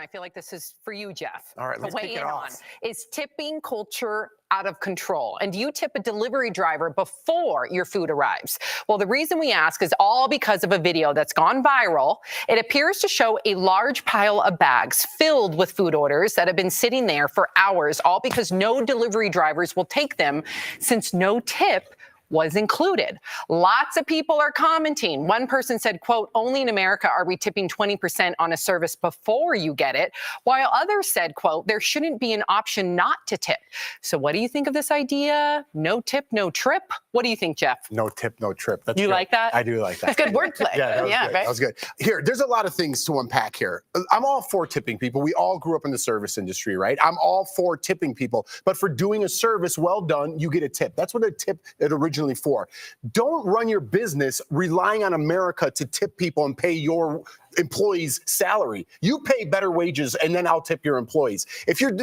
I feel like this is for you, Jeff. All right, let's kick it off. Is tipping culture out of control? And do you tip a delivery driver before your food arrives? Well, the reason we ask is all because of a video that's gone viral. It appears to show a large pile of bags filled with food orders that have been sitting there for hours, all because no delivery drivers will take them since no tip was included. Lots of people are commenting. One person said, quote, only in America are we tipping 20% on a service before you get it, while others said, quote, there shouldn't be an option not to tip. So what do you think of this idea? No tip, no trip? What do you think, Jeff? No tip, no trip. That's you good. like that? I do like that. Good wordplay. Yeah, that was good. Right? That was good. Here, there's a lot of things to unpack here. I'm all for tipping people. We all grew up in the service industry, right? I'm all for tipping people. But for doing a service well done, you get a tip. That's what a tip is originally for. Don't run your business relying on America to tip people and pay your employees' salary. You pay better wages, and then I'll tip your employees. If you're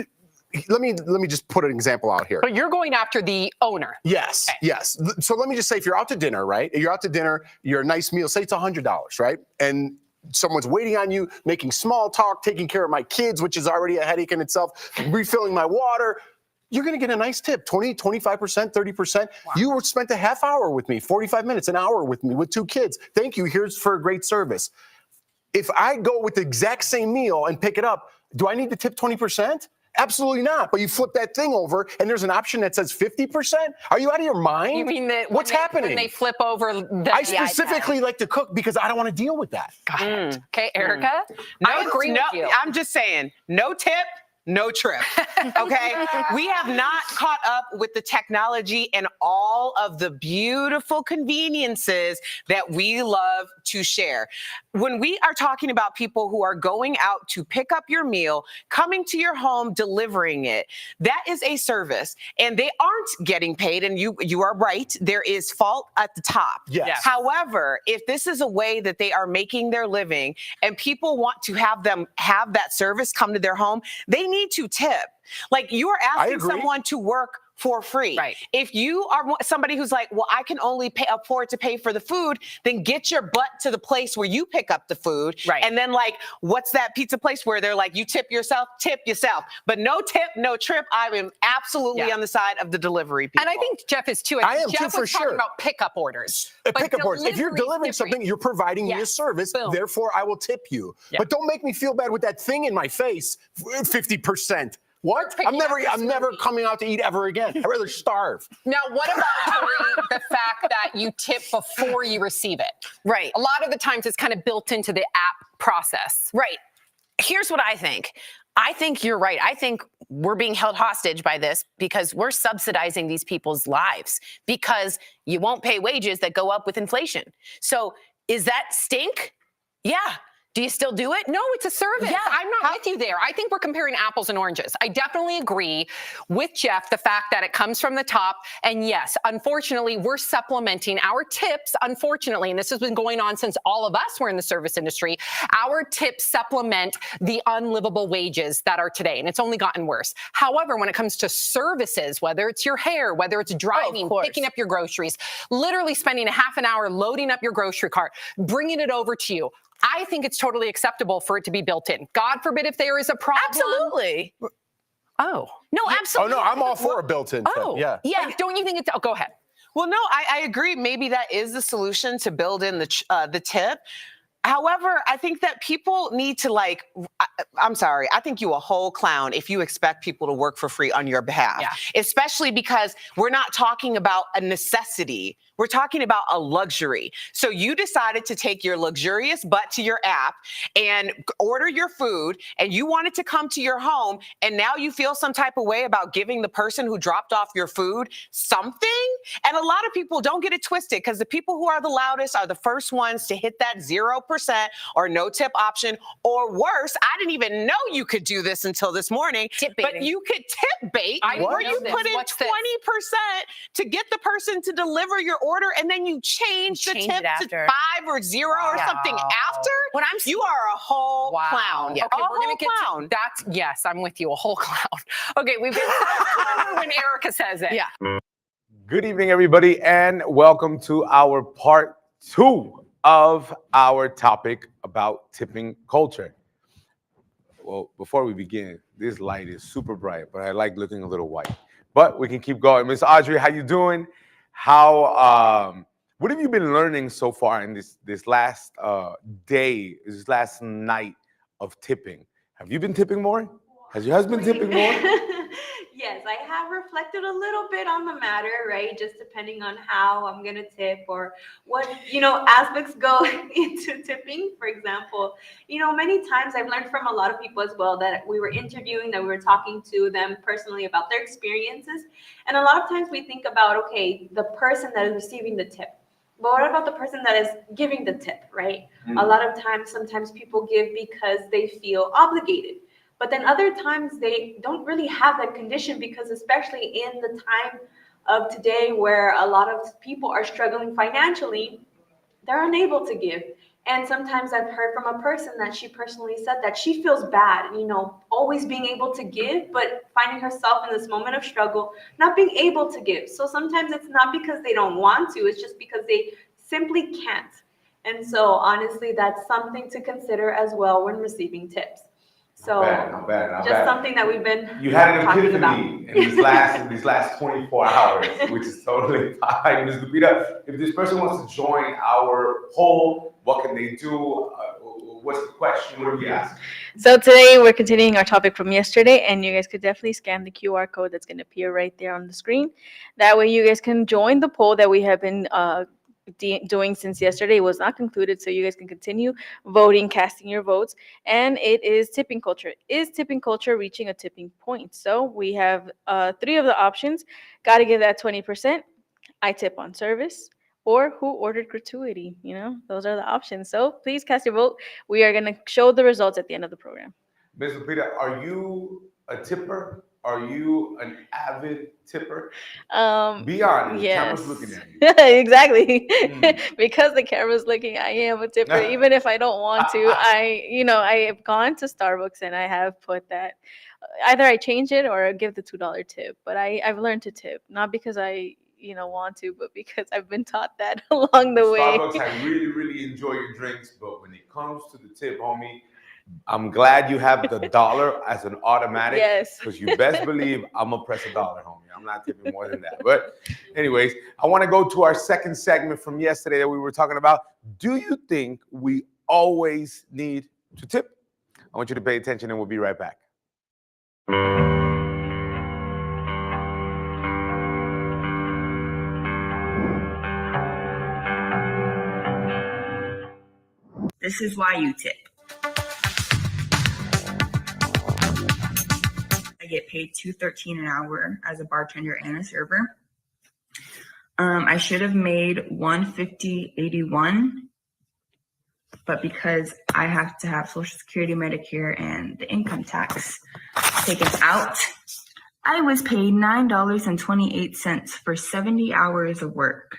let me just put an example out here. But you're going after the owner. Yes, okay. Yes. So let me just say, if you're out to dinner, right? You're out to dinner, you're a nice meal, say it's $100, right? And someone's waiting on you, making small talk, taking care of my kids, which is already a headache in itself, refilling my water. You're going to get a nice tip, 20, 25%, 30%. Wow. You spent a half hour with me, 45 minutes, an hour with me, with 2 kids. Thank you. Here's for a great service. If I go with the exact same meal and pick it up, do I need to tip 20%? Absolutely not. But you flip that thing over and there's an option that says 50%? Are you out of your mind? You mean that what's happening? When they flip over I specifically like to cook because I don't want to deal with that. Okay, Erica? I agree with you. I'm just saying, no tip. No trip, okay? We have not caught up with the technology and all of the beautiful conveniences that we love to share. When we are talking about people who are going out to pick up your meal, coming to your home, delivering it, that is a service, and they aren't getting paid, and you are right, there is fault at the top. Yes. However, if this is a way that they are making their living and people want to have them have that service come to their home, they need to tip. Like, you are asking someone to work for free. Right. If you are somebody who's like, well, I can only afford to pay for the food, then get your butt to the place where you pick up the food. Right. And then, like, what's that pizza place where they're like, you tip yourself? But no tip, no trip. I am absolutely on the side of the delivery people. And I think Jeff is too. I am Jeff too, for was sure. talking about pickup orders. Pickup orders. If you're delivering something, you're providing me a service. Boom. Therefore, I will tip you. Yeah. But don't make me feel bad with that thing in my face. 50%. What? I'm never coming out to eat ever again. I'd rather starve. Now, what about, Tori, the fact that you tip before you receive it? Right. A lot of the times it's kind of built into the app process. Right. Here's what I think. I think you're right. I think we're being held hostage by this because we're subsidizing these people's lives because you won't pay wages that go up with inflation. So is that stink? Yeah. Do you still do it? No, it's a service. Yeah. I'm not with you there. I think we're comparing apples and oranges. I definitely agree with Jeff, the fact that it comes from the top. And yes, unfortunately, we're supplementing our tips, unfortunately, and this has been going on since all of us were in the service industry. Our tips supplement the unlivable wages that are today, and it's only gotten worse. However, when it comes to services, whether it's your hair, whether it's driving, picking up your groceries, literally spending a half an hour loading up your grocery cart, bringing it over to you, I think it's totally acceptable for it to be built in. God forbid if there is a problem. Absolutely. Oh. No, absolutely. Oh, no, I'm all for a built-in tip. Yeah. Yeah. Don't you think it's... Oh, go ahead. Well, no, I agree. Maybe that is the solution, to build in the tip. However, I think that people need to, like, I'm sorry, I think you a whole clown if you expect people to work for free on your behalf, especially because we're not talking about a necessity. We're talking about a luxury. So you decided to take your luxurious butt to your app and order your food, and you want it to come to your home, and now you feel some type of way about giving the person who dropped off your food something? And a lot of people, don't get it twisted, because the people who are the loudest are the first ones to hit that 0% or no tip option, or worse, I didn't even know you could do this until this morning, but you could tip bait where you put in 20% to get the person to deliver your order, and then you change the tip to 5 or 0 or something after. You are a whole clown. Yeah. Okay, we're gonna get to that's yes, I'm with you, a whole clown. Okay, we've been when Erica says it. Yeah. Good evening, everybody, and welcome to our part 2 of our topic about tipping culture. Well, before we begin, this light is super bright, but I like looking a little white. But we can keep going. Miss Audrey, how you doing? What have you been learning so far in this last day, this last night of tipping? Have you been tipping more? Has your husband tipping more? Yes, I have reflected a little bit on the matter, right? Just depending on how I'm going to tip or what, aspects go into tipping. For example, many times I've learned from a lot of people as well that we were interviewing, that we were talking to them personally about their experiences. And a lot of times we think about, okay, the person that is receiving the tip. But what about the person that is giving the tip, right? A lot of times, sometimes people give because they feel obligated. But then other times they don't really have that condition, because especially in the time of today where a lot of people are struggling financially, they're unable to give. And sometimes I've heard from a person that she personally said that she feels bad, always being able to give, but finding herself in this moment of struggle, not being able to give. So sometimes it's not because they don't want to, it's just because they simply can't. And so honestly, that's something to consider as well when receiving tips. So Not bad. just something that we've been You had an talking about. epiphany in these last 24 hours, which is totally fine. Ms. Lupita, if this person wants to join our poll, what can they do? What's the question? What are we asking? So today we're continuing our topic from yesterday, and you guys could definitely scan the QR code that's going to appear right there on the screen. That way you guys can join the poll that we have been doing since yesterday. It was not concluded, so you guys can continue voting, casting your votes. And it is tipping culture. Is tipping culture reaching a tipping point? So we have 3 of the options. Got to give that 20%. I tip on service. Or who ordered gratuity? Those are the options. So please cast your vote. We are going to show the results at the end of the program. Ms. Lupita, are you a tipper? Are you an avid tipper? Be honest. The Yes. camera's looking at you. Exactly. Because the camera's looking, I am a tipper. Even if I don't want to, I have gone to Starbucks and I have put that. Either I change it or I give the $2 tip. But I've learned to tip, not because I want to, but because I've been taught that along the way. Starbucks, I really, really enjoy your drinks, but when it comes to the tip, homie, I'm glad you have the dollar as an automatic. Yes. Because you best believe I'm gonna press $1, homie. I'm not tipping more than that. But anyways, I want to go to our second segment from yesterday that we were talking about. Do you think we always need to tip? I want you to pay attention and we'll be right back. This is why you tip. I get paid $2.13 an hour as a bartender and a server. I should have made $150.81, but because I have to have Social Security, Medicare, and the income tax taken out, I was paid $9.28 for 70 hours of work.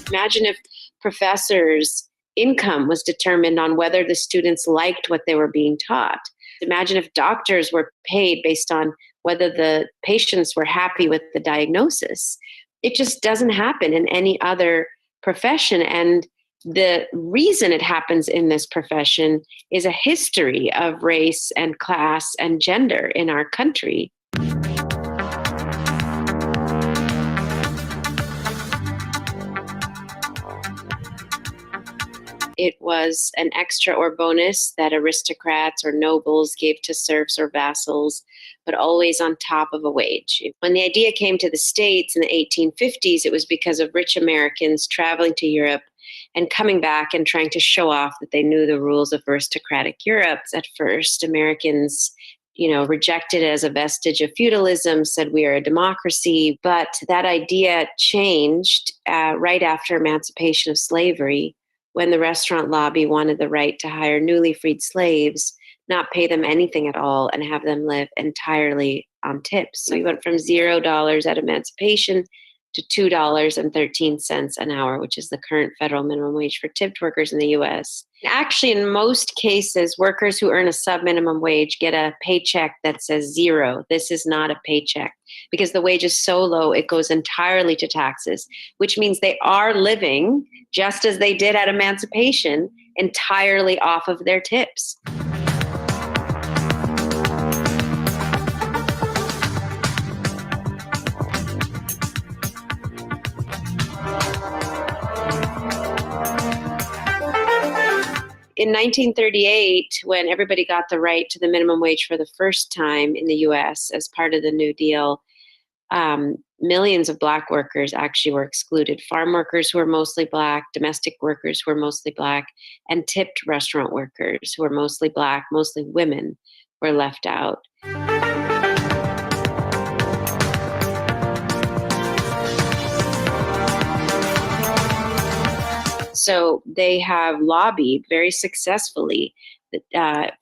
Imagine if professors' income was determined on whether the students liked what they were being taught. Imagine if doctors were paid based on whether the patients were happy with the diagnosis. It just doesn't happen in any other profession. And the reason it happens in this profession is a history of race and class and gender in our country. It was an extra or bonus that aristocrats or nobles gave to serfs or vassals, but always on top of a wage. When the idea came to the States in the 1850s, it was because of rich Americans traveling to Europe and coming back and trying to show off that they knew the rules of aristocratic Europe. At first, Americans rejected it as a vestige of feudalism, said we are a democracy. But that idea changed right after emancipation of slavery, when the restaurant lobby wanted the right to hire newly freed slaves, not pay them anything at all, and have them live entirely on tips. So we went from $0 at emancipation to $2.13 an hour, which is the current federal minimum wage for tipped workers in the US. Actually, in most cases, workers who earn a sub-minimum wage get a paycheck that says zero. This is not a paycheck because the wage is so low, it goes entirely to taxes, which means they are living, just as they did at emancipation, entirely off of their tips. In 1938, when everybody got the right to the minimum wage for the first time in the US as part of the New Deal, millions of Black workers actually were excluded. Farm workers who were mostly Black, domestic workers who were mostly Black, and tipped restaurant workers who were mostly Black, mostly women, were left out. So they have lobbied very successfully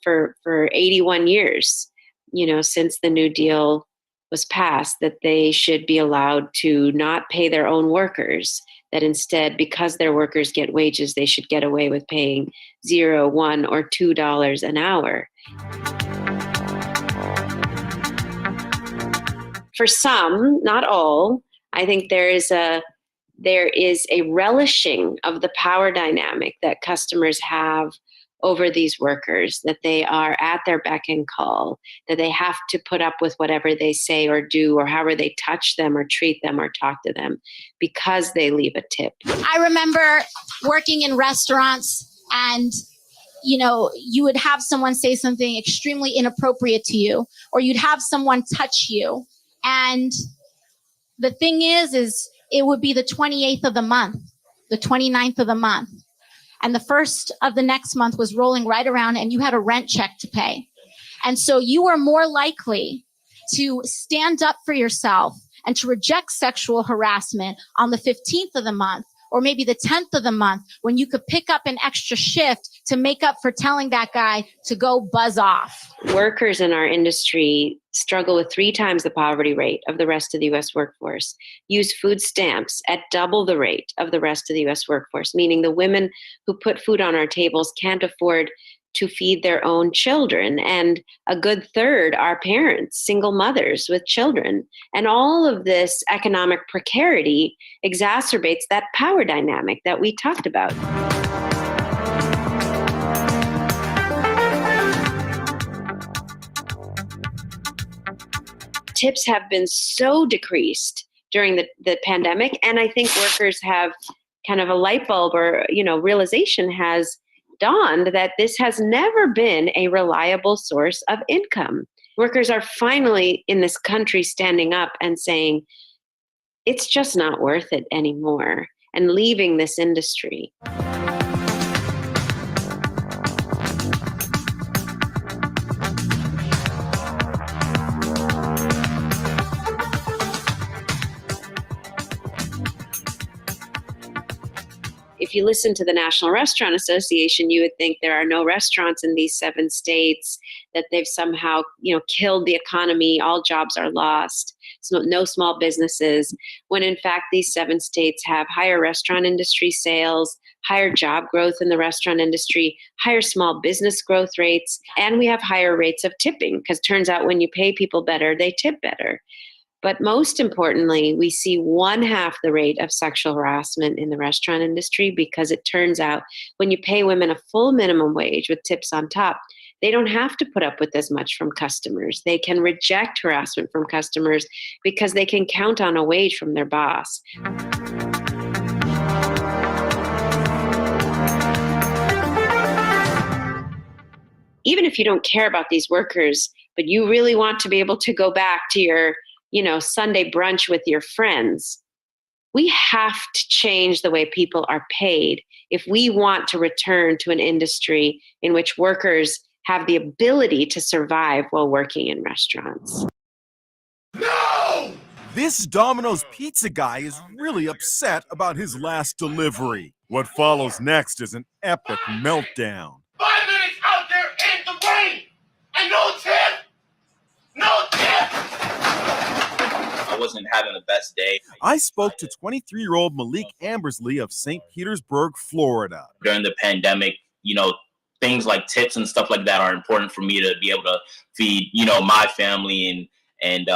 for 81 years, since the New Deal was passed, that they should be allowed to not pay their own workers, that instead, because their workers get wages, they should get away with paying $0, $1, or $2 an hour. For some, not all, I think there is a relishing of the power dynamic that customers have over these workers, that they are at their beck and call, that they have to put up with whatever they say or do, or however they touch them or treat them or talk to them, because they leave a tip. I remember working in restaurants, and you would have someone say something extremely inappropriate to you, or you'd have someone touch you. And the thing is it would be the 28th of the month, the 29th of the month. And the first of the next month was rolling right around, and you had a rent check to pay. And so you were more likely to stand up for yourself and to reject sexual harassment on the 15th of the month, or maybe the 10th of the month, when you could pick up an extra shift to make up for telling that guy to go buzz off. Workers in our industry struggle with 3 times the poverty rate of the rest of the US workforce, use food stamps at double the rate of the rest of the US workforce, meaning the women who put food on our tables can't afford to feed their own children. And a good third are parents, single mothers with children. And all of this economic precarity exacerbates that power dynamic that we talked about. Tips have been so decreased during the pandemic. And I think workers have kind of a light bulb or, realization has dawned that this has never been a reliable source of income. Workers are finally in this country standing up and saying, it's just not worth it anymore, and leaving this industry. If you listen to the National Restaurant Association, you would think there are no restaurants in these 7 states, that they've somehow, killed the economy, all jobs are lost, so no small businesses, when in fact these 7 states have higher restaurant industry sales, higher job growth in the restaurant industry, higher small business growth rates, and we have higher rates of tipping, because it turns out when you pay people better, they tip better. But most importantly, we see 1/2 the rate of sexual harassment in the restaurant industry, because it turns out when you pay women a full minimum wage with tips on top, they don't have to put up with as much from customers. They can reject harassment from customers because they can count on a wage from their boss. Even if you don't care about these workers, but you really want to be able to go back to your Sunday brunch with your friends, we have to change the way people are paid if we want to return to an industry in which workers have the ability to survive while working in restaurants. No! This Domino's pizza guy is really upset about his last delivery. What follows next is an epic meltdown. 5 minutes out there in the rain and no tip! No tip! I wasn't having the best day. I spoke to 23-year-old Malik Ambersley of St. Petersburg, Florida. During the pandemic, things like tips and stuff like that are important for me to be able to feed, my family and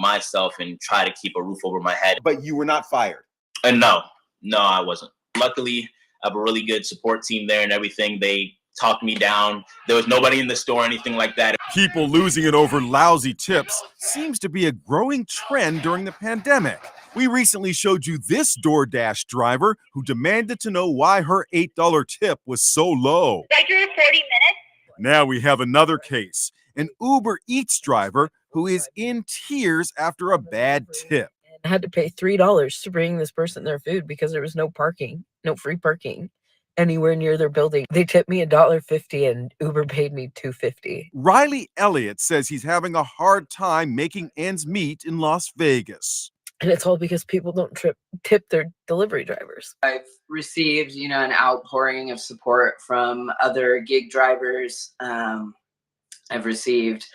myself and try to keep a roof over my head. But you were not fired? And no, I wasn't. Luckily, I have a really good support team there and everything. They talked me down. There was nobody in the store or anything like that. People losing it over lousy tips seems to be a growing trend during the pandemic. We recently showed you this DoorDash driver who demanded to know why her $8 tip was so low. I drew 40 minutes. Now we have another case, an Uber Eats driver who is in tears after a bad tip. I had to pay $3 to bring this person their food because there was no free parking anywhere near their building. They tipped me $1.50 and Uber paid me $2.50. Riley Elliott says he's having a hard time making ends meet in Las Vegas. And it's all because people don't tip their delivery drivers. I've received, an outpouring of support from other gig drivers. I've received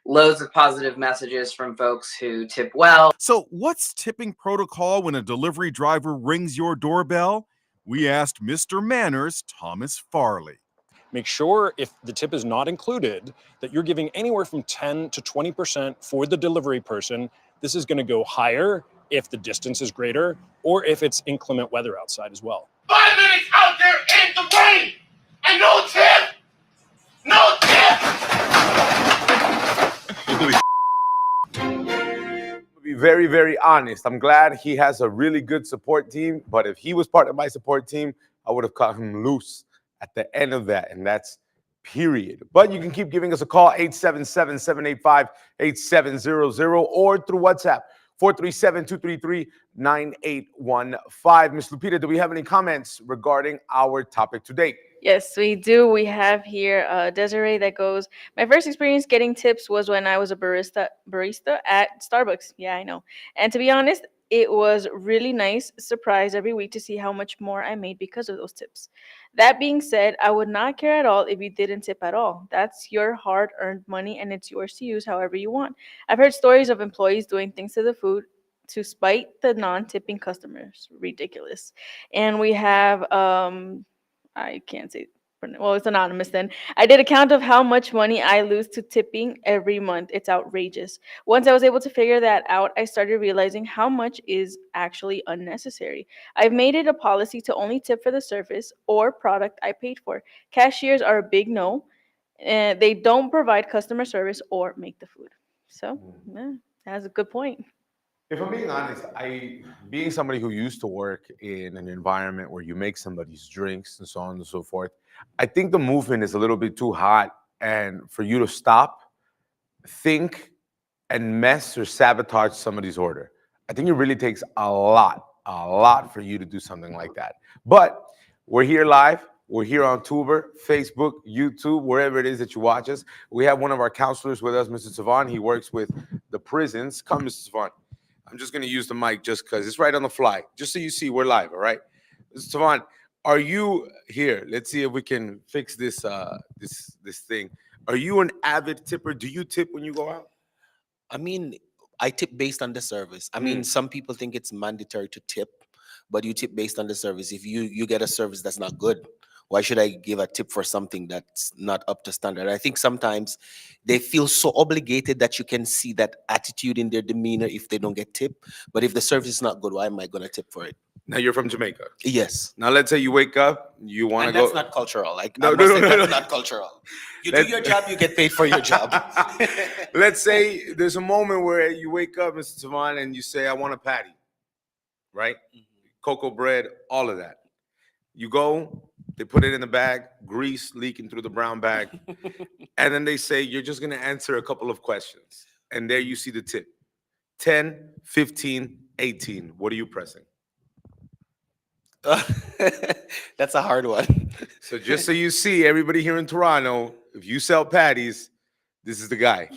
loads of positive messages from folks who tip well. So what's tipping protocol when a delivery driver rings your doorbell? We asked Mr. Manners, Thomas Farley. Make sure if the tip is not included that you're giving anywhere from 10 to 20% for the delivery person. This is going to go higher if the distance is greater or if it's inclement weather outside as well. 5 minutes out there in the rain and no tip! No tip! Be very, very honest. I'm glad he has a really good support team, but if he was part of my support team, I would have cut him loose at the end of that, and that's period. But you can keep giving us a call, 877-785-8700, or through WhatsApp, 437-233-9815. Ms. Lupita, do we have any comments regarding our topic today? Yes, we do. We have here Desiree that goes, my first experience getting tips was when I was a barista at Starbucks. Yeah, I know. And to be honest, it was really nice surprise every week to see how much more I made because of those tips. That being said, I would not care at all if you didn't tip at all. That's your hard-earned money and it's yours to use however you want. I've heard stories of employees doing things to the food to spite the non-tipping customers. Ridiculous. And we have I can't say, well, it's anonymous then. I did a count of how much money I lose to tipping every month. It's outrageous. Once I was able to figure that out, I started realizing how much is actually unnecessary. I've made it a policy to only tip for the service or product I paid for. Cashiers are a big no. They don't provide customer service or make the food. So, yeah, that's a good point. If I'm being honest, being somebody who used to work in an environment where you make somebody's drinks and so on and so forth, I think the movement is a little bit too hot, and for you to stop, think, and mess or sabotage somebody's order. I think it really takes a lot for you to do something like that. But we're here live. We're here on Tuber, Facebook, YouTube, wherever it is that you watch us. We have one of our counselors with us, Mr. Savon. He works with the prisons. Come, Mr. Savon. I'm just going to use the mic just because it's right on the fly. Just so you see, we're live, all right? Mr. Savon, are you here? Let's see if we can fix this this thing. Are you an avid tipper? Do you tip when you go out? I mean, I tip based on the service. I mean, some people think it's mandatory to tip, but you tip based on the service. If you get a service that's not good, why should I give a tip for something that's not up to standard? I think sometimes they feel so obligated that you can see that attitude in their demeanor if they don't get tipped. But if the service is not good, why am I going to tip for it? Now, you're from Jamaica. Yes. Now, let's say you wake up, you want to go. That's not cultural. Like, No, that's not cultural. You do your job, you get paid for your job. Let's say there's a moment where you wake up, Mr. Savon, and you say, I want a patty, right? Cocoa bread, all of that. You go, they put it in the bag, grease leaking through the brown bag, and then they say, you're just going to answer a couple of questions. And there you see the tip. 10, 15, 18. What are you pressing? That's a hard one. So just so you see, everybody here in Toronto, if you sell patties, this is the guy.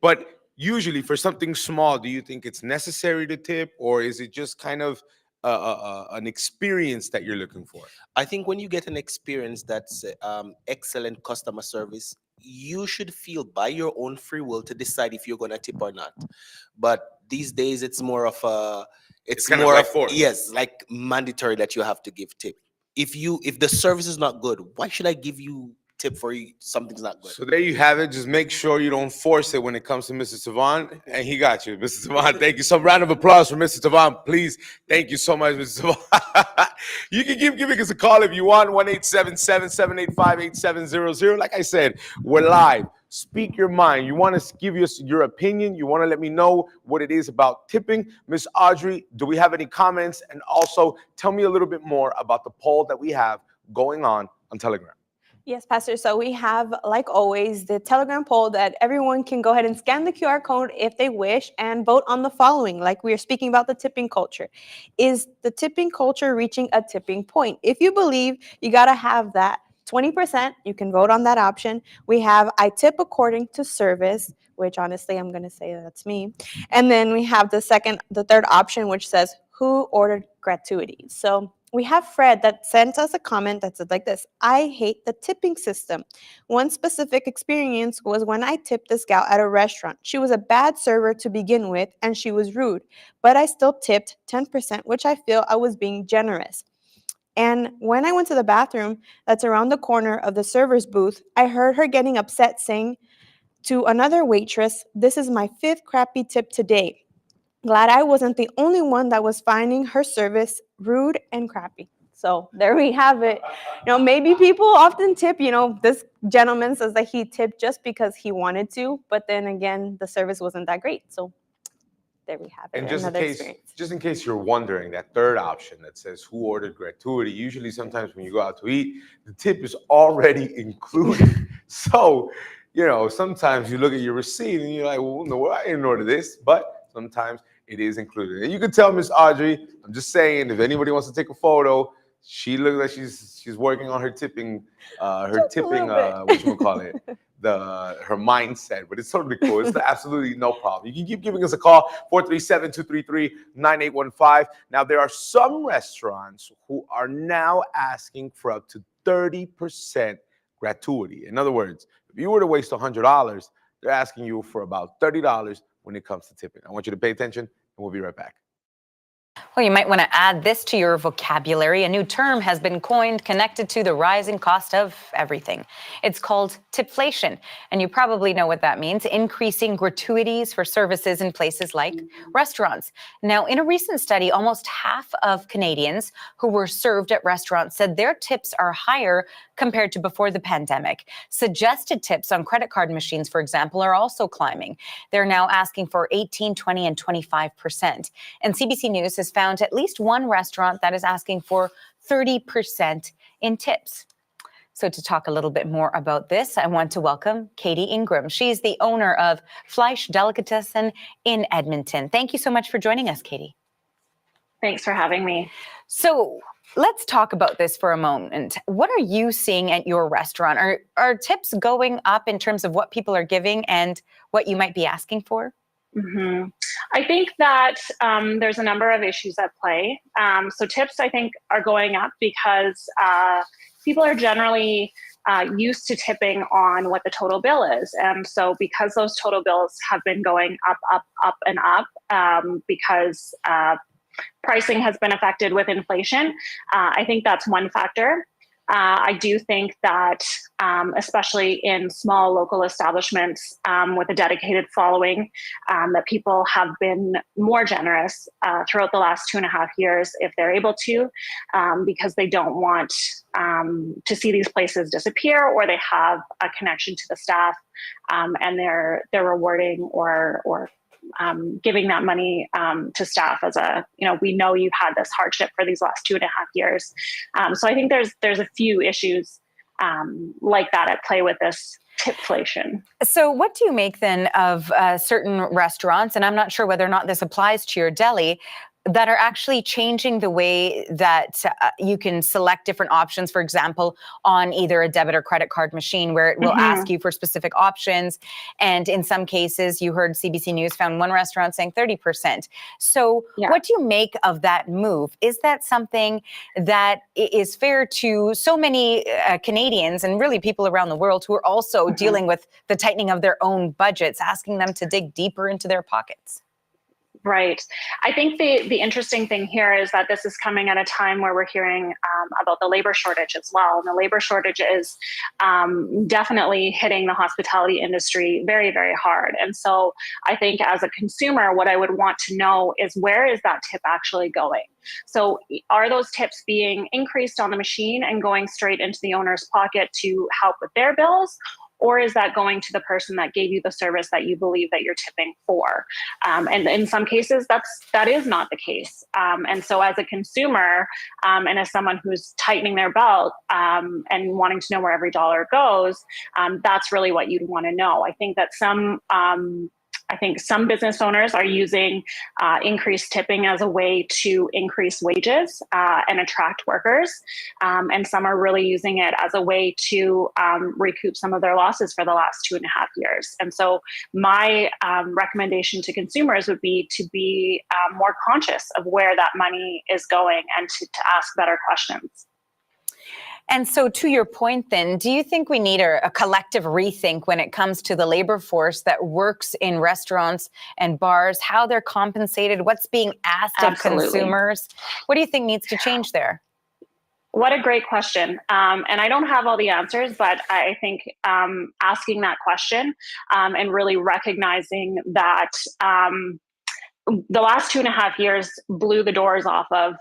But usually for something small, do you think it's necessary to tip, or is it just kind of an experience that you're looking for? I think when you get an experience that's excellent customer service, you should feel by your own free will to decide if you're going to tip or not. But these days it's more of a, it's kind of more like of, force. yes, like mandatory that you have to give tip. If the service is not good, why should I give you tip for something's not good? So there you have it. Just make sure you don't force it when it comes to Mr. Savon, and he got you, Mr. Savon. Thank you. Some round of applause for Mr. Savon, please. Thank you so much, Mr. Savon. You can keep giving us a call if you want. 1-877-785-8700. Like I said, we're live. Speak your mind. You want to give us your opinion. You want to let me know what it is about tipping. Miss Audrey, do we have any comments? And also, tell me a little bit more about the poll that we have going on Telegram. Yes, Pastor. So we have, like always, the Telegram poll that everyone can go ahead and scan the QR code if they wish and vote on the following. Like we are speaking about the tipping culture. Is the tipping culture reaching a tipping point? If you believe you got to have that 20%, you can vote on that option. We have I tip according to service, which honestly, I'm going to say that's me. And then we have the third option, which says who ordered gratuity. So we have Fred that sent us a comment that said like this: I hate the tipping system. One specific experience was when I tipped this gal at a restaurant. She was a bad server to begin with, and she was rude, but I still tipped 10%, which I feel I was being generous. And when I went to the bathroom that's around the corner of the server's booth, I heard her getting upset saying to another waitress, "This is my 5th crappy tip today." Glad I wasn't the only one that was finding her service rude and crappy. So there we have it. Maybe people often tip, this gentleman says that he tipped just because he wanted to, but then again, the service wasn't that great. So there we have it. And just in case you're wondering, that third option that says who ordered gratuity, usually sometimes when you go out to eat, the tip is already included. So, sometimes you look at your receipt and you're like, well, no, I didn't order this, but sometimes it is included. And you can tell Miss Audrey, I'm just saying, if anybody wants to take a photo, she looks like she's working on her tipping, whatchamacallit, her mindset, but it's totally cool. It's absolutely no problem. You can keep giving us a call, 437-233-9815. Now, there are some restaurants who are now asking for up to 30% gratuity. In other words, if you were to waste $100, they're asking you for about $30 when it comes to tipping. I want you to pay attention, and we'll be right back. Well, you might want to add this to your vocabulary. A new term has been coined connected to the rising cost of everything. It's called tipflation, and you probably know what that means: increasing gratuities for services in places like restaurants. Now, in a recent study, almost half of Canadians who were served at restaurants said their tips are higher compared to before the pandemic. Suggested tips on credit card machines, for example, are also climbing. They're now asking for 18%, 20%, and 25%. And CBC News has found at least one restaurant that is asking for 30% in tips. So to talk a little bit more about this, I want to welcome Katie Ingram. She's the owner of Fleisch Delicatessen in Edmonton. Thank you so much for joining us, Katie. Thanks for having me. So let's talk about this for a moment. What are you seeing at your restaurant? Are tips going up in terms of what people are giving and what you might be asking for? Mm-hmm. I think that there's a number of issues at play. So tips, I think, are going up because people are generally used to tipping on what the total bill is. And so because those total bills have been going up, and up, because pricing has been affected with inflation, I think that's one factor. I do think that, especially in small local establishments with a dedicated following, that people have been more generous throughout the last 2.5 years, if they're able to, because they don't want to see these places disappear, or they have a connection to the staff, and they're rewarding or giving that money to staff as we know you've had this hardship for these last 2.5 years. So I think there's a few issues like that at play with this tipflation. So what do you make then of certain restaurants, and I'm not sure whether or not this applies to your deli, that are actually changing the way that you can select different options, for example, on either a debit or credit card machine, where it will ask you for specific options. And in some cases, you heard CBC News found one restaurant saying 30%. So what do you make of that move? Is that something that is fair to so many Canadians and really people around the world who are also dealing with the tightening of their own budgets, asking them to dig deeper into their pockets? Right. I think the interesting thing here is that this is coming at a time where we're hearing about the labor shortage as well. And the labor shortage is definitely hitting the hospitality industry very, very hard. And so I think as a consumer, what I would want to know is, where is that tip actually going? So are those tips being increased on the machine and going straight into the owner's pocket to help with their bills? Or is that going to the person that gave you the service that you believe that you're tipping for? And in some cases, that is not the case. And so as a consumer, and as someone who's tightening their belt and wanting to know where every dollar goes, that's really what you'd want to know. I think that some business owners are using increased tipping as a way to increase wages and attract workers. And some are really using it as a way to recoup some of their losses for the last 2.5 years. And so my recommendation to consumers would be to be more conscious of where that money is going and to ask better questions. And so to your point then, do you think we need a collective rethink when it comes to the labor force that works in restaurants and bars, how they're compensated, what's being asked of consumers? What do you think needs to change there? What a great question. And I don't have all the answers, but I think asking that question and really recognizing that the last 2.5 years blew the doors off of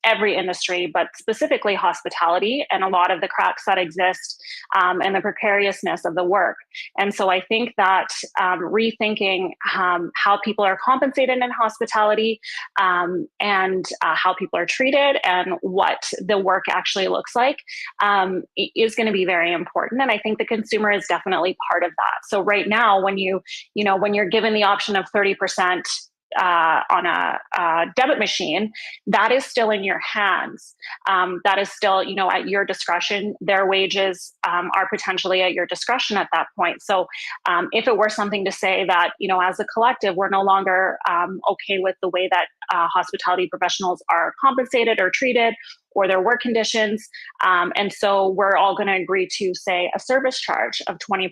every industry, but specifically hospitality, and a lot of the cracks that exist and the precariousness of the work. And so I think that rethinking how people are compensated in hospitality and how people are treated and what the work actually looks like is going to be very important. And I think the consumer is definitely part of that. So right now, when you're given the option of 30% on a debit machine, that is still in your hands. That is still, at your discretion. Their wages are potentially at your discretion at that point. So if it were something to say that, as a collective, we're no longer okay with the way that hospitality professionals are compensated or treated, or their work conditions. And so we're all going to agree to, say, a service charge of 20%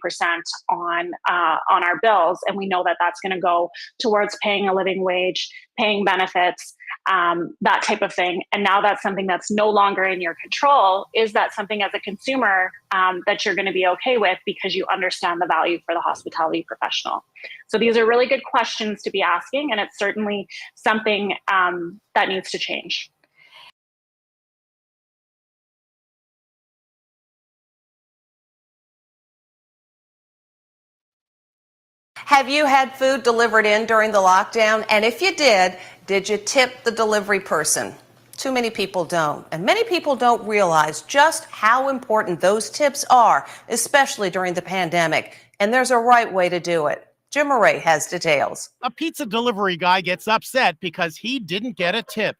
on our bills. And we know that that's going to go towards paying a living wage, paying benefits, that type of thing. And now that's something that's no longer in your control. Is that something as a consumer that you're going to be okay with because you understand the value for the hospitality professional? So these are really good questions to be asking. And it's certainly something that needs to change. Have you had food delivered in during the lockdown? And if you did you tip the delivery person? Too many people don't. And many people don't realize just how important those tips are, especially during the pandemic. And there's a right way to do it. Jim Murray has details. A pizza delivery guy gets upset because he didn't get a tip.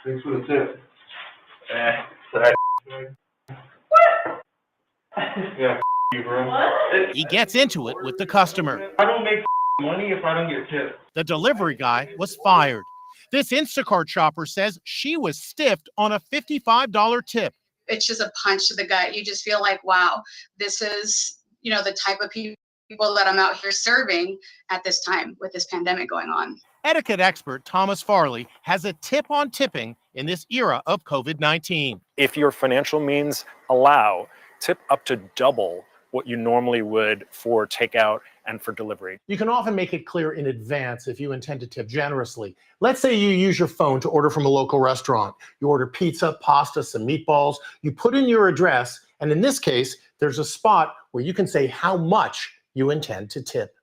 Thanks for the tip. Sorry. What? Yeah, you, bro. What? He gets into it with the customer. I don't make money if I don't get tipped. The delivery guy was fired. This Instacart shopper says she was stiffed on a $55 tip. It's just a punch to the gut. You just feel like, wow, this is, the type of people that I'm out here serving at this time with this pandemic going on. Etiquette expert Thomas Farley has a tip on tipping in this era of COVID-19. If your financial means allow, tip up to double what you normally would for takeout and for delivery. You can often make it clear in advance if you intend to tip generously. Let's say you use your phone to order from a local restaurant. You order pizza, pasta, some meatballs. You put in your address, and in this case, there's a spot where you can say how much you intend to tip.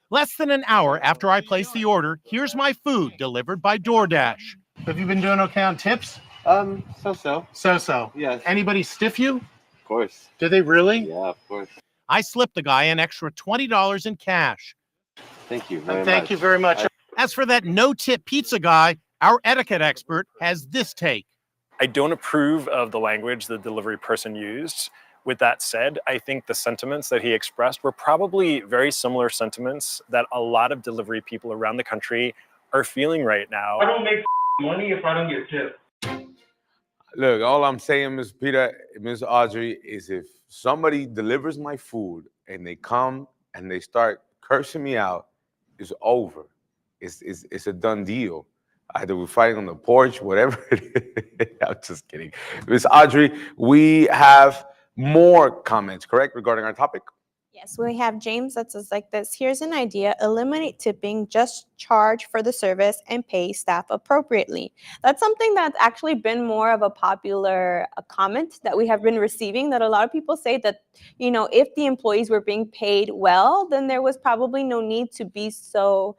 Less than an hour after I place the order, here's my food delivered by DoorDash. Have you been doing okay on tips? So-so. So-so. Yes. Anybody stiff you? Of course. Did they really? Yeah, of course. I slipped the guy an extra $20 in cash. Thank you very much. Thank you very much. As for that no-tip pizza guy, our etiquette expert has this take. I don't approve of the language the delivery person used. With that said, I think the sentiments that he expressed were probably very similar sentiments that a lot of delivery people around the country are feeling right now. I don't make money if I don't get tipped. Look, all I'm saying, Ms. Peter, Ms. Audrey, is if somebody delivers my food and they come and they start cursing me out, it's over. it's a done deal. Either we're fighting on the porch, whatever it is. I'm just kidding. Miss Audrey, we have more comments, correct, regarding our topic? Yes, we have James that says like this. Here's an idea. Eliminate tipping, just charge for the service and pay staff appropriately. That's something that's actually been more of a popular comment that we have been receiving, that a lot of people say that, you know, if the employees were being paid well, then there was probably no need to be so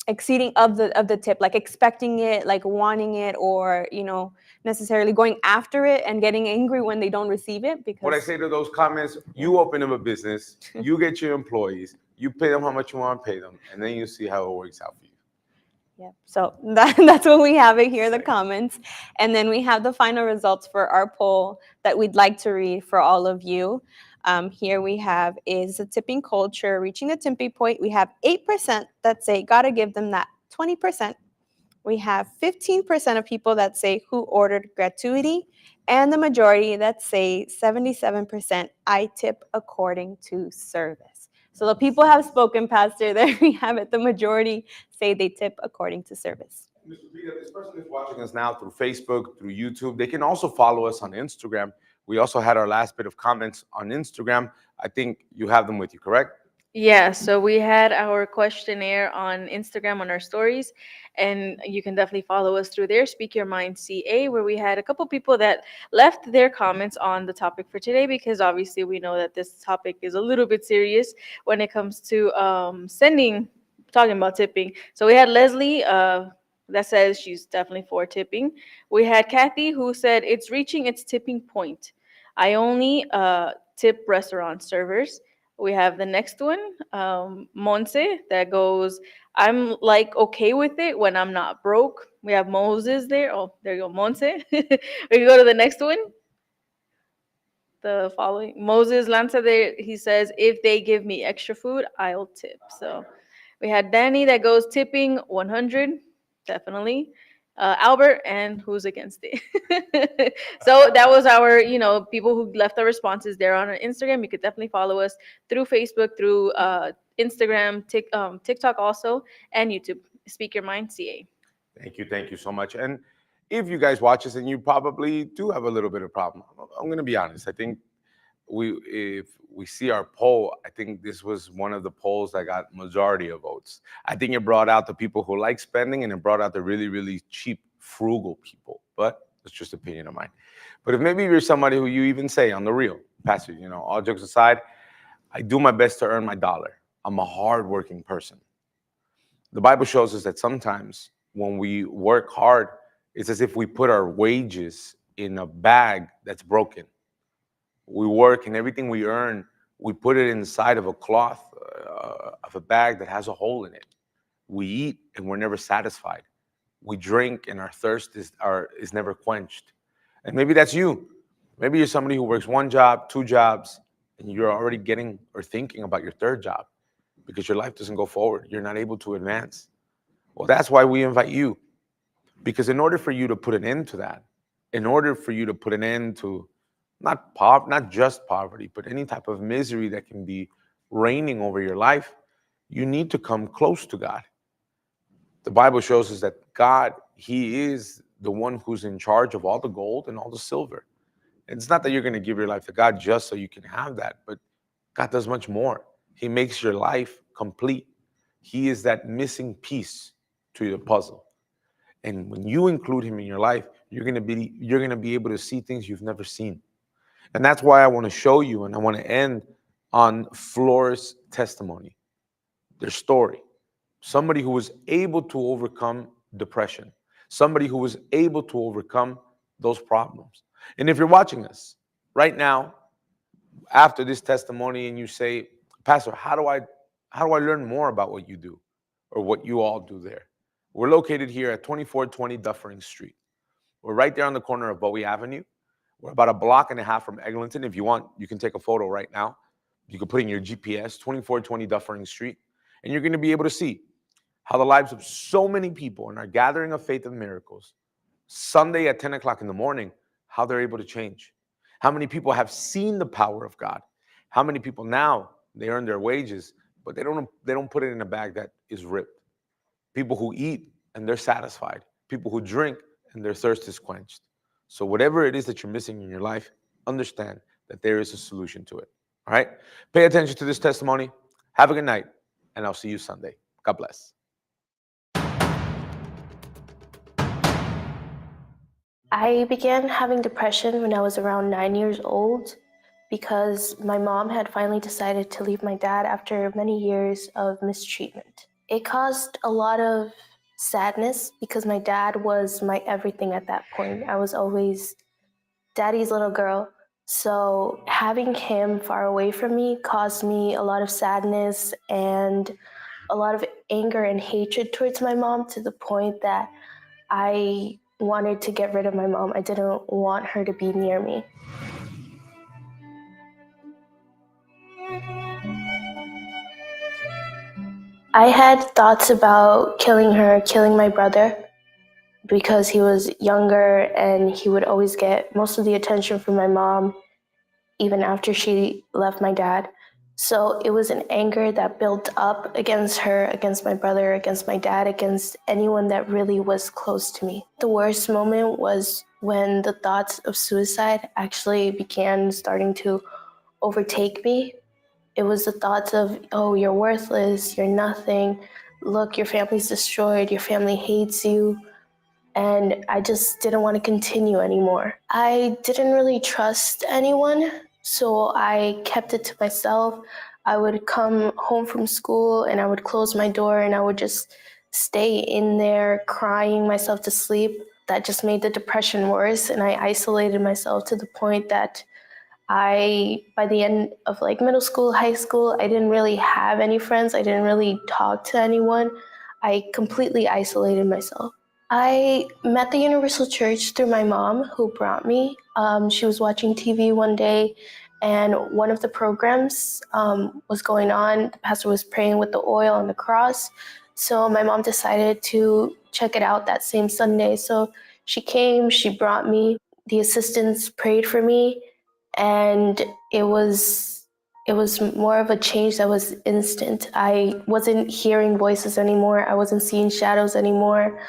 exceeding of the tip, like expecting it, like wanting it, or, you know, necessarily going after it and getting angry when they don't receive it. Because What I say to those comments, you open up a business, you get your employees, you pay them how much you want to pay them, and then you see how it works out for you. yeah, so that's what we have it here, the comments. And then we have the final results for our poll that we'd like to read for all of you. Here we have, is the tipping culture reaching the tipping point? We have 8% that say gotta give them that 20%. We have 15% of people that say who ordered gratuity, and the majority that say 77% I tip according to service. So the people have spoken, Pastor. There we have it. The majority say they tip according to service. Mr. Peter, this person is watching us now through Facebook, through YouTube. They can also follow us on Instagram. We also had our last bit of comments on Instagram. I think you have them with you, correct? Yeah, so we had our questionnaire on Instagram on our stories, and you can definitely follow us through there, Speak Your Mind CA, where we had a couple people that left their comments on the topic for today, because obviously we know that this topic is a little bit serious when it comes to talking about tipping. So we had Leslie that says she's definitely for tipping. We had Kathy who said it's reaching its tipping point. I only tip restaurant servers. We have the next one, Monse, that goes, I'm like okay with it when I'm not broke. We have Moses there. Oh, there you go, Monse. We can go to the next one. The following, Moses Lanza there, he says, if they give me extra food, I'll tip. So we had Danny that goes tipping 100, definitely. Albert, and who's against it. So that was our, people who left their responses there on our Instagram. You could definitely follow us through Facebook, through Instagram, TikTok also, and YouTube. Speak Your Mind CA. Thank you so much. And if you guys watch us and you probably do have a little bit of problem, I'm going to be honest. I think if we see our poll, I think this was one of the polls that got majority of votes. I think it brought out the people who like spending, and it brought out the really, really cheap, frugal people. But it's just opinion of mine. But if maybe you're somebody who you even say on the real, Pastor, all jokes aside, I do my best to earn my dollar. I'm a hardworking person. The Bible shows us that sometimes when we work hard, it's as if we put our wages in a bag that's broken. We work, and everything we earn, we put it inside of a cloth, of a bag that has a hole in it. We eat, and we're never satisfied. We drink, and our thirst is never quenched. And maybe that's you. Maybe you're somebody who works 1 job, 2 jobs, and you're already getting or thinking about your 3rd job because your life doesn't go forward. You're not able to advance. Well, that's why we invite you. Because in order for you to put an end to that, in order for you to put an end to not just poverty, but any type of misery that can be reigning over your life, you need to come close to God. The Bible shows us that God, He is the one who's in charge of all the gold and all the silver. And it's not that you're going to give your life to God just so you can have that, but God does much more. He makes your life complete. He is that missing piece to your puzzle. And when you include Him in your life, you're going to be able to see things you've never seen. And that's why I want to show you, and I want to end on Flora's testimony, their story. Somebody who was able to overcome depression, somebody who was able to overcome those problems. And if you're watching us right now, after this testimony, and you say, Pastor, how do I learn more about what you do or what you all do there? We're located here at 2420 Dufferin Street. We're right there on the corner of Bowie Avenue. We're about 1.5 blocks from Eglinton. If you want, you can take a photo right now. You can put in your GPS, 2420 Dufferin Street, and you're going to be able to see how the lives of so many people in our gathering of faith and miracles, Sunday at 10 o'clock in the morning, how they're able to change. How many people have seen the power of God? How many people now, they earn their wages, but they don't put it in a bag that is ripped. people who eat and they're satisfied, people who drink and their thirst is quenched. So whatever it is that you're missing in your life, understand that there is a solution to it. All right? Pay attention to this testimony. Have a good night, and I'll see you Sunday. God bless. I began having depression when I was around 9 years old because my mom had finally decided to leave my dad after many years of mistreatment. It caused a lot of sadness because my dad was my everything at that point. I was always daddy's little girl. So having him far away from me caused me a lot of sadness and a lot of anger and hatred towards my mom, to the point that I wanted to get rid of my mom. I didn't want her to be near me. I had thoughts about killing her, killing my brother, because he was younger and he would always get most of the attention from my mom, even after she left my dad. So it was an anger that built up against her, against my brother, against my dad, against anyone that really was close to me. The worst moment was when the thoughts of suicide actually began starting to overtake me. It was the thoughts of, oh, you're worthless, you're nothing, look, your family's destroyed, your family hates you. And I just didn't want to continue anymore. I didn't really trust anyone, so I kept it to myself. I would come home from school and I would close my door and I would just stay in there crying myself to sleep. That just made the depression worse, and I isolated myself to the point that by the end of like middle school, high school, I didn't really have any friends. I didn't really talk to anyone. I completely isolated myself. I met the Universal Church through my mom, who brought me. She was watching TV one day, and one of the programs was going on. The pastor was praying with the oil on the cross. So my mom decided to check it out that same Sunday. So she came, she brought me. The assistants prayed for me, and it was more of a change that was instant. I wasn't hearing voices anymore. I wasn't seeing shadows anymore.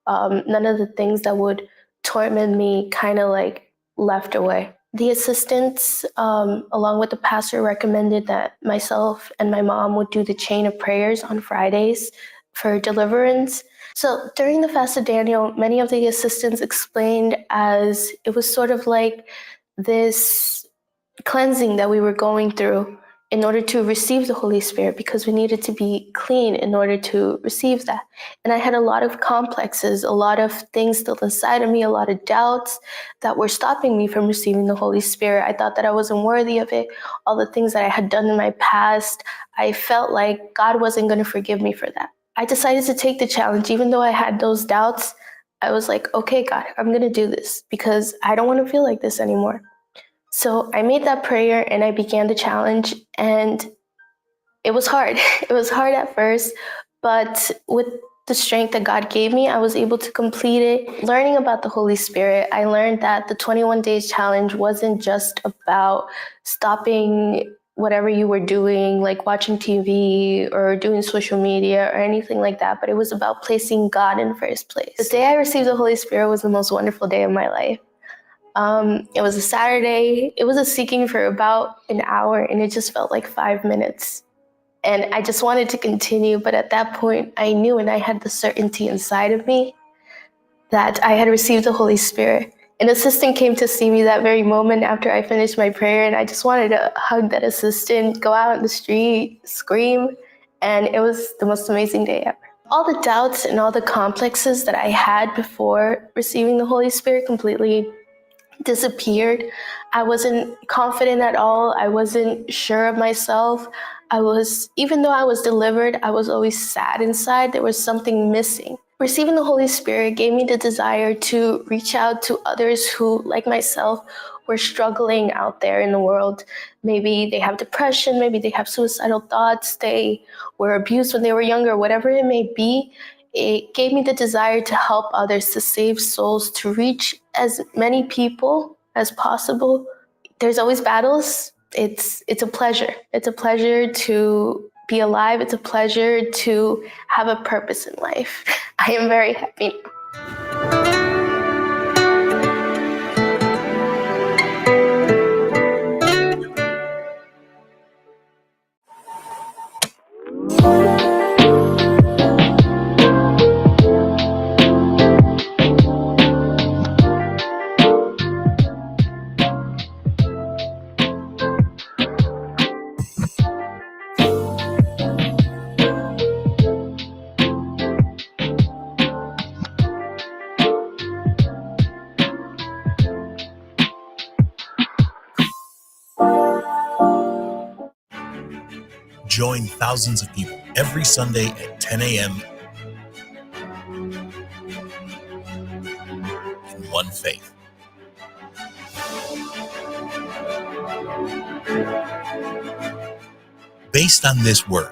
None of the things that would torment me kind of like left away. The assistants, along with the pastor, recommended that myself and my mom would do the chain of prayers on Fridays for deliverance. So during the Fast of Daniel, many of the assistants explained as it was sort of like this cleansing that we were going through in order to receive the Holy Spirit, because we needed to be clean in order to receive that. And I had a lot of complexes, a lot of things still inside of me, a lot of doubts that were stopping me from receiving the Holy Spirit. I thought that I wasn't worthy of it. All the things that I had done in my past, I felt like God wasn't going to forgive me for that. I decided to take the challenge. Even though I had those doubts, I was like, okay, God, I'm going to do this because I don't want to feel like this anymore. So I made that prayer and I began the challenge, and it was hard. It was hard at first, but with the strength that God gave me, I was able to complete it. Learning about the Holy Spirit, I learned that the 21 days challenge wasn't just about stopping whatever you were doing, like watching TV or doing social media or anything like that, but it was about placing God in first place. The day I received the Holy Spirit was the most wonderful day of my life. It was a Saturday. It was a seeking for about an hour, and it just felt like 5 minutes. And I just wanted to continue, but at that point, I knew, and I had the certainty inside of me that I had received the Holy Spirit. An assistant came to see me that very moment after I finished my prayer, and I just wanted to hug that assistant, go out in the street, scream, and it was the most amazing day ever. All the doubts and all the complexes that I had before receiving the Holy Spirit completely disappeared. I wasn't confident at all. I wasn't sure of myself. Even though I was delivered, I was always sad inside. There was something missing. Receiving the Holy Spirit gave me the desire to reach out to others who, like myself, were struggling out there in the world. Maybe they have depression, maybe they have suicidal thoughts, they were abused when they were younger, whatever it may be. It gave me the desire to help others, to save souls, to reach as many people as possible. There's always battles. It's a pleasure. It's a pleasure to be alive. It's a pleasure to have a purpose in life. I am very happy now. Join thousands of people every Sunday at 10 a.m. in one faith. Based on this word,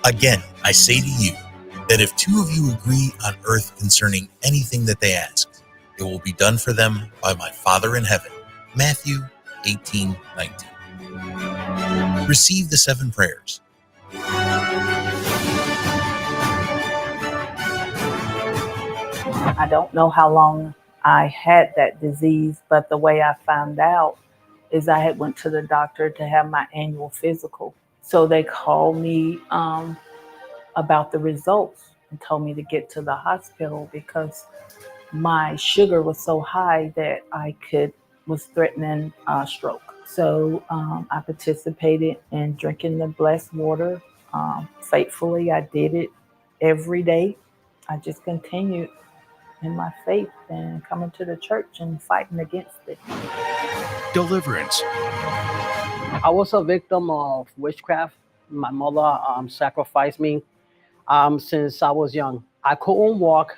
again, I say to you that if two of you agree on earth concerning anything that they ask, it will be done for them by my Father in heaven. Matthew 18:19. Receive the 7 prayers. I don't know how long I had that disease, but the way I found out is I had went to the doctor to have my annual physical. So they called me about the results and told me to get to the hospital because my sugar was so high that was threatening a stroke. So I participated in drinking the blessed water. Faithfully, I did it every day. I just continued in my faith and coming to the church and fighting against it. Deliverance. I was a victim of witchcraft. My mother sacrificed me since I was young. I couldn't walk.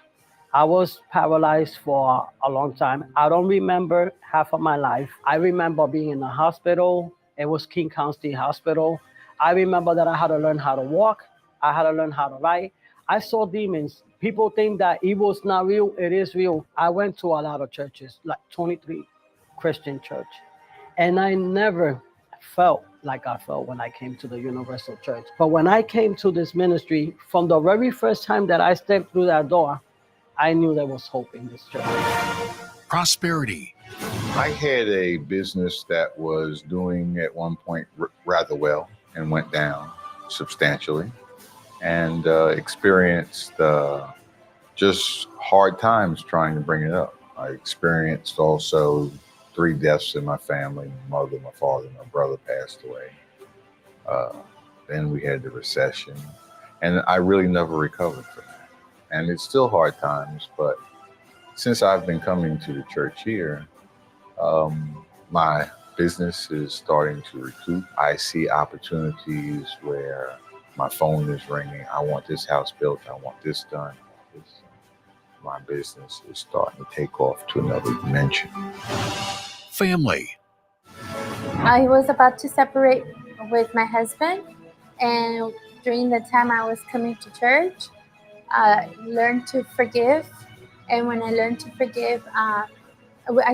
I was paralyzed for a long time. I don't remember half of my life. I remember being in the hospital. It was King County Hospital. I remember that I had to learn how to walk. I had to learn how to write. I saw demons. People think that evil's not real. It is real. I went to a lot of churches, like 23 Christian church. And I never felt like I felt when I came to the Universal Church. But when I came to this ministry, from the very first time that I stepped through that door, I knew there was hope in this church. Prosperity. I had a business that was doing at one point rather well and went down substantially, and experienced just hard times trying to bring it up. I experienced also 3 deaths in my family. My mother, my father, my brother passed away. Then we had the recession, and I really never recovered from that. And it's still hard times, but since I've been coming to the church here, my business is starting to recoup. I see opportunities where my phone is ringing. I want this house built. I want this done. My business is starting to take off to another dimension. Family. I was about to separate with my husband, and during the time I was coming to church, I learned to forgive. And when I learned to forgive, I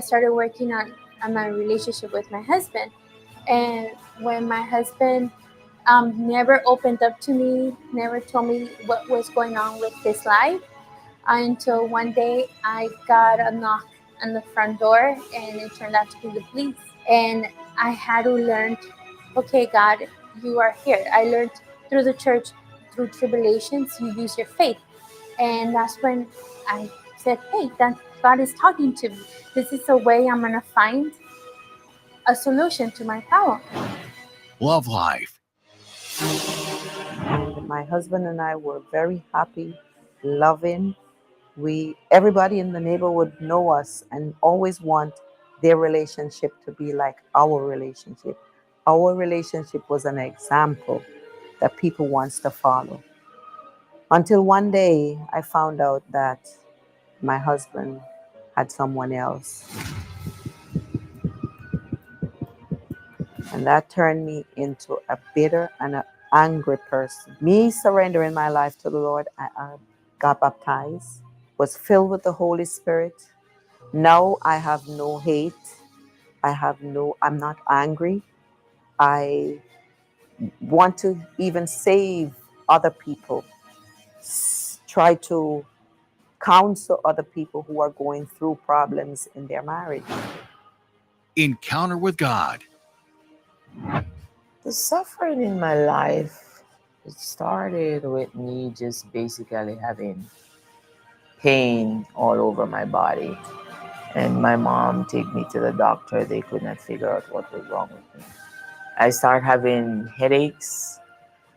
started working on my relationship with my husband. And when my husband never opened up to me, never told me what was going on with his life, until one day I got a knock on the front door, and it turned out to be the police. And I had to learn, okay, God, you are here. I learned through the church, through tribulations, you use your faith. And that's when I said, hey, that God is talking to me. This is a way I'm going to find a solution to my problem. Love life. And my husband and I were very happy, loving. Everybody in the neighborhood know us and always want their relationship to be like our relationship. Our relationship was an example that people wants to follow. Until one day I found out that my husband had someone else. And that turned me into a bitter and an angry person. Me surrendering my life to the Lord, I got baptized, was filled with the Holy Spirit. Now I have no hate. I'm not angry. I want to even save other people, try to counsel other people who are going through problems in their marriage. Encounter with God. The suffering in my life, it started with me just basically having pain all over my body. And my mom took me to the doctor. They could not figure out what was wrong with me. I started having headaches,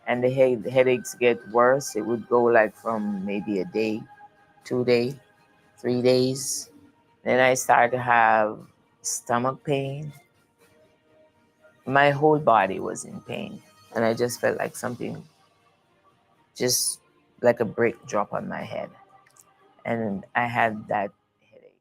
and the headaches get worse. It would go like from maybe a day, 2 days, 3 days. Then I started to have stomach pain. My whole body was in pain, and I just felt like something, just like a brick drop on my head. And I had that